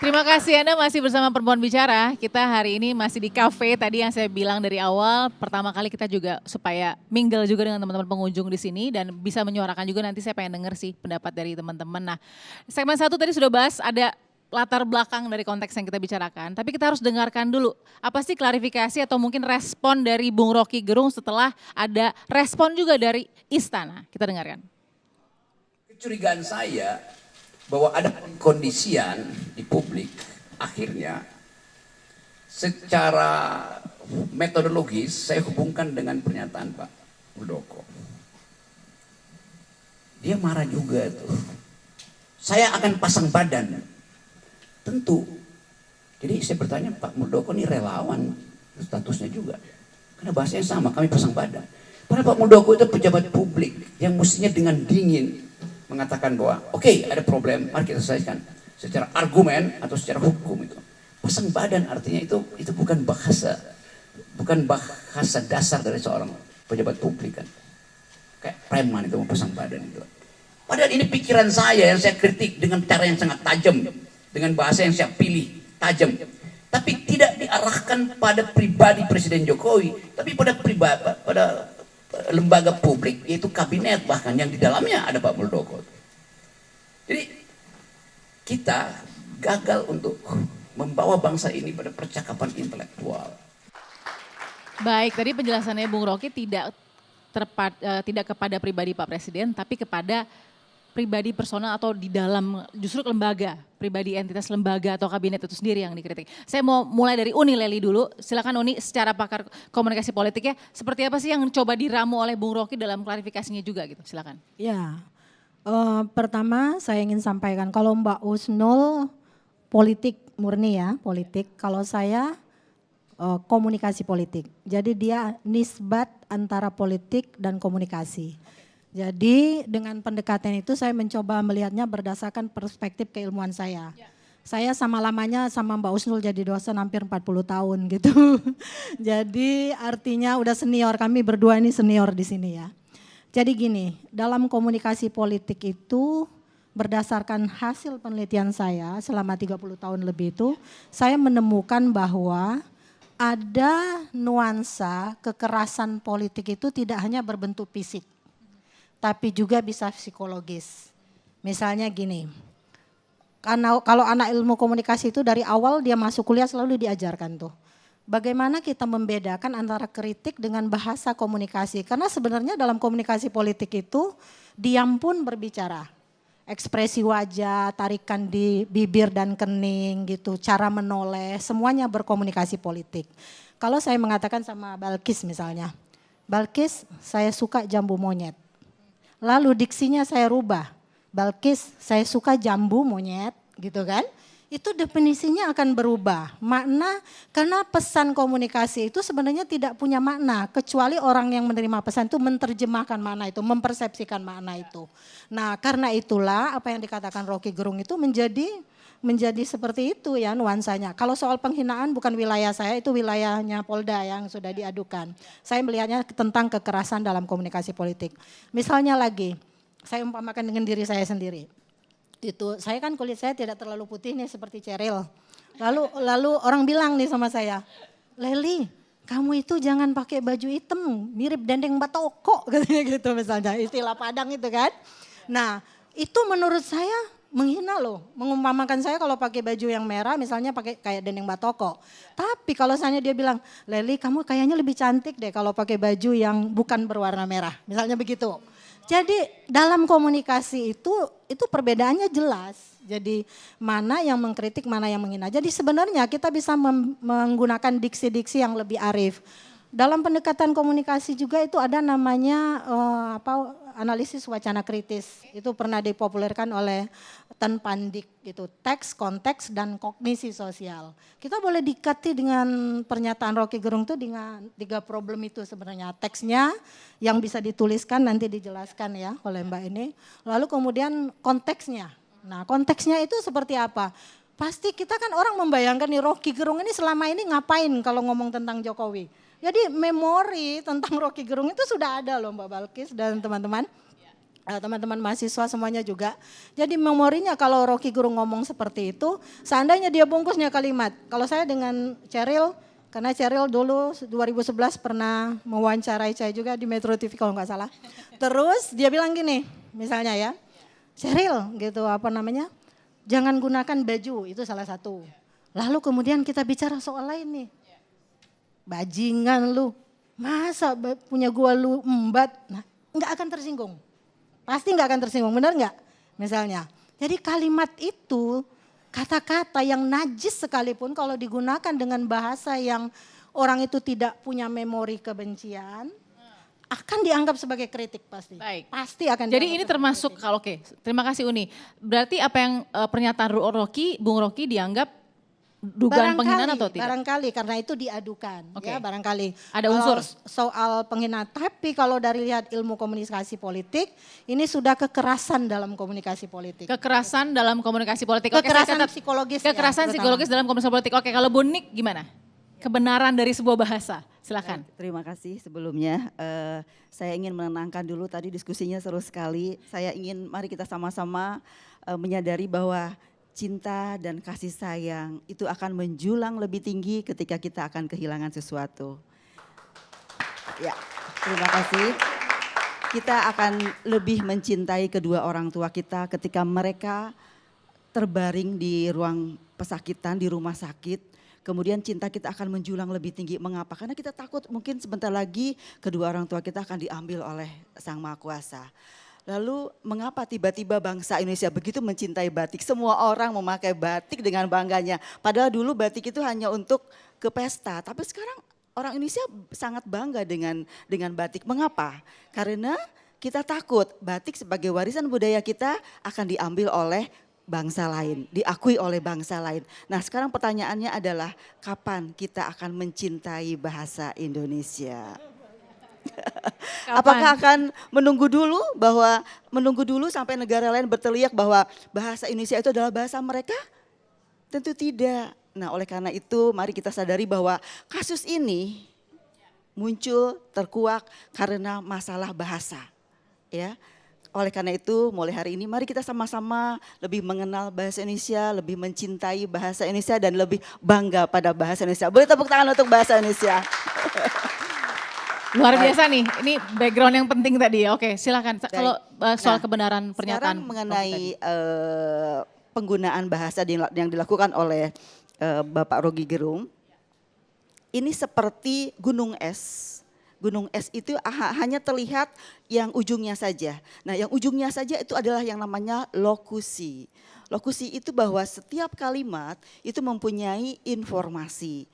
Terima kasih Anda masih bersama Perempuan Bicara. Kita hari ini masih di cafe tadi yang saya bilang dari awal. Pertama kali kita juga supaya mingle juga dengan teman-teman pengunjung di sini dan bisa menyuarakan juga, nanti saya pengen denger sih pendapat dari teman-teman. Nah, segmen 1 tadi sudah bahas ada latar belakang dari konteks yang kita bicarakan. Tapi kita harus dengarkan dulu apa sih klarifikasi atau mungkin respon dari Bung Rocky Gerung setelah ada respon juga dari Istana. Kita dengarkan. Kecurigaan saya bahwa ada kondisian di publik akhirnya secara metodologis saya hubungkan dengan pernyataan Pak Muldoko. Dia marah juga tuh. Saya akan pasang badan. Tentu. Jadi saya bertanya, Pak Muldoko ini relawan statusnya juga. Karena bahasanya sama, kami pasang badan. Padahal Pak Muldoko itu pejabat publik yang mestinya dengan dingin mengatakan bahwa oke, ada problem, mari kita selesaikan secara argumen atau secara hukum itu. Pasang badan artinya itu bukan bahasa dasar dari seorang pejabat publik kan. Kayak preman itu mau pasang badan itu. Padahal ini pikiran saya yang saya kritik dengan cara yang sangat tajam, dengan bahasa yang saya pilih tajam. Tapi tidak diarahkan pada pribadi Presiden Jokowi, tapi pada lembaga publik, yaitu kabinet bahkan yang di dalamnya ada Pak Muldoko. Jadi kita gagal untuk membawa bangsa ini pada percakapan intelektual. Baik, tadi penjelasannya Bung Rocky tidak kepada pribadi Pak Presiden, tapi kepada pribadi personal atau di dalam justru lembaga, pribadi entitas lembaga atau kabinet itu sendiri yang dikritik. Saya mau mulai dari Uni Leli dulu. Silakan Uni, secara pakar komunikasi politiknya, seperti apa sih yang coba diramu oleh Bung Rocky dalam klarifikasinya juga gitu. Silakan. Ya, pertama saya ingin sampaikan kalau Mbak Husnul politik murni ya, politik. Kalau saya komunikasi politik. Jadi dia nisbat antara politik dan komunikasi. Jadi dengan pendekatan itu saya mencoba melihatnya berdasarkan perspektif keilmuan saya. Ya. Saya sama lamanya sama Mbak Husnul jadi dosen hampir 40 tahun gitu. Jadi artinya udah senior, kami berdua ini senior di sini ya. Jadi gini, dalam komunikasi politik itu berdasarkan hasil penelitian saya selama 30 tahun lebih itu, saya menemukan bahwa ada nuansa kekerasan politik itu tidak hanya berbentuk fisik, tapi juga bisa psikologis. Misalnya gini, karena kalau anak ilmu komunikasi itu dari awal dia masuk kuliah selalu diajarkan tuh. Bagaimana kita membedakan antara kritik dengan bahasa komunikasi. Karena sebenarnya dalam komunikasi politik itu diam pun berbicara. Ekspresi wajah, tarikan di bibir dan kening gitu, cara menoleh, semuanya berkomunikasi politik. Kalau saya mengatakan sama Balkis misalnya, Balkis saya suka jambu monyet. Lalu diksinya saya rubah, Balkis saya suka jambu monyet gitu kan. Itu definisinya akan berubah. Makna, karena pesan komunikasi itu sebenarnya tidak punya makna. Kecuali orang yang menerima pesan itu menerjemahkan makna itu, mempersepsikan makna itu. Nah karena itulah apa yang dikatakan Rocky Gerung itu menjadi seperti itu ya nuansanya. Kalau soal penghinaan bukan wilayah saya, itu wilayahnya Polda yang sudah diadukan. Saya melihatnya tentang kekerasan dalam komunikasi politik. Misalnya lagi, saya umpamakan dengan diri saya sendiri. Itu saya kan kulit saya tidak terlalu putih nih seperti Cheryl. Lalu orang bilang nih sama saya, Leli, kamu itu jangan pakai baju hitam, mirip dendeng batoko katanya gitu misalnya, istilah Padang itu kan. Nah, itu menurut saya menghina loh, mengumpamakan saya kalau pakai baju yang merah misalnya pakai kayak dendeng batoko. Tapi kalau misalnya dia bilang, Leli kamu kayaknya lebih cantik deh kalau pakai baju yang bukan berwarna merah, misalnya begitu. Jadi dalam komunikasi itu perbedaannya jelas. Jadi mana yang mengkritik, mana yang menghina. Jadi sebenarnya kita bisa menggunakan diksi-diksi yang lebih arif. Dalam pendekatan komunikasi juga itu ada namanya analisis wacana kritis. Itu pernah dipopulerkan oleh Tan Pandik gitu. Teks, konteks, dan kognisi sosial. Kita boleh dikati dengan pernyataan Rocky Gerung itu dengan 3 problem itu sebenarnya. Teksnya yang bisa dituliskan nanti dijelaskan ya oleh Mbak ini. Lalu kemudian konteksnya. Nah konteksnya itu seperti apa? Pasti kita kan orang membayangkan nih Rocky Gerung ini selama ini ngapain kalau ngomong tentang Jokowi. Jadi memori tentang Rocky Gerung itu sudah ada loh Mbak Balkis dan teman-teman. teman-teman mahasiswa semuanya juga. Jadi memorinya kalau Rocky Gerung ngomong seperti itu, seandainya dia bungkusnya kalimat. Kalau saya dengan Cheryl, karena Cheryl dulu 2011 pernah mewawancarai saya juga di Metro TV kalau nggak salah. Terus dia bilang gini, misalnya ya, Cheryl gitu apa namanya, jangan gunakan baju, itu salah satu. Lalu kemudian kita bicara soal lain nih. Bajingan lu, masa punya gua lu embat, nah nggak akan tersinggung. Pasti nggak akan tersinggung, benar nggak? Misalnya, jadi kalimat itu, kata-kata yang najis sekalipun kalau digunakan dengan bahasa yang orang itu tidak punya memori kebencian, akan dianggap sebagai kritik pasti. Baik. Pasti akan. Jadi ini termasuk kalau oke, terima kasih Uni. Berarti apa yang pernyataan Bung Rocky dianggap dugaan penghinaan atau tidak? Barangkali karena itu diadukan, Oke. ya barangkali. Ada unsur. Kalau soal penghinaan, tapi kalau dari lihat ilmu komunikasi politik, ini sudah kekerasan dalam komunikasi politik. Kekerasan dalam komunikasi politik. Oke, Kekerasan saya catat. psikologis. Kekerasan ya, psikologis dalam komunikasi politik. Oke, kalau Bu Nik gimana? Kebenaran dari sebuah bahasa, silakan. Terima kasih sebelumnya. Saya ingin menenangkan dulu, tadi diskusinya seru sekali. Saya ingin mari kita sama-sama menyadari bahwa cinta dan kasih sayang itu akan menjulang lebih tinggi ketika kita akan kehilangan sesuatu. Ya, terima kasih. Kita akan lebih mencintai kedua orang tua kita ketika mereka terbaring di ruang pesakitan, di rumah sakit. Kemudian cinta kita akan menjulang lebih tinggi. Mengapa? Karena kita takut mungkin sebentar lagi kedua orang tua kita akan diambil oleh Sang Maha Kuasa. Lalu mengapa tiba-tiba bangsa Indonesia begitu mencintai batik? Semua orang memakai batik dengan bangganya. Padahal dulu batik itu hanya untuk ke pesta. Tapi sekarang orang Indonesia sangat bangga dengan batik. Mengapa? Karena kita takut batik sebagai warisan budaya kita akan diambil oleh bangsa lain, diakui oleh bangsa lain. Nah sekarang pertanyaannya adalah kapan kita akan mencintai bahasa Indonesia? Apakah akan menunggu dulu sampai negara lain berteriak bahwa bahasa Indonesia itu adalah bahasa mereka? Tentu tidak. Nah oleh karena itu mari kita sadari bahwa kasus ini muncul terkuak karena masalah bahasa. Ya. Oleh karena itu mulai hari ini mari kita sama-sama lebih mengenal bahasa Indonesia, lebih mencintai bahasa Indonesia dan lebih bangga pada bahasa Indonesia. Boleh tepuk tangan untuk bahasa Indonesia. Luar biasa nih, ini background yang penting tadi ya. Oke silakan, kalau soal Nah, kebenaran pernyataan. Sekarang mengenai penggunaan bahasa yang dilakukan oleh Bapak Rocky Gerung, ini seperti gunung es. Gunung es itu hanya terlihat yang ujungnya saja. Nah yang ujungnya saja itu adalah yang namanya lokusi. Lokusi itu bahwa setiap kalimat itu mempunyai informasi.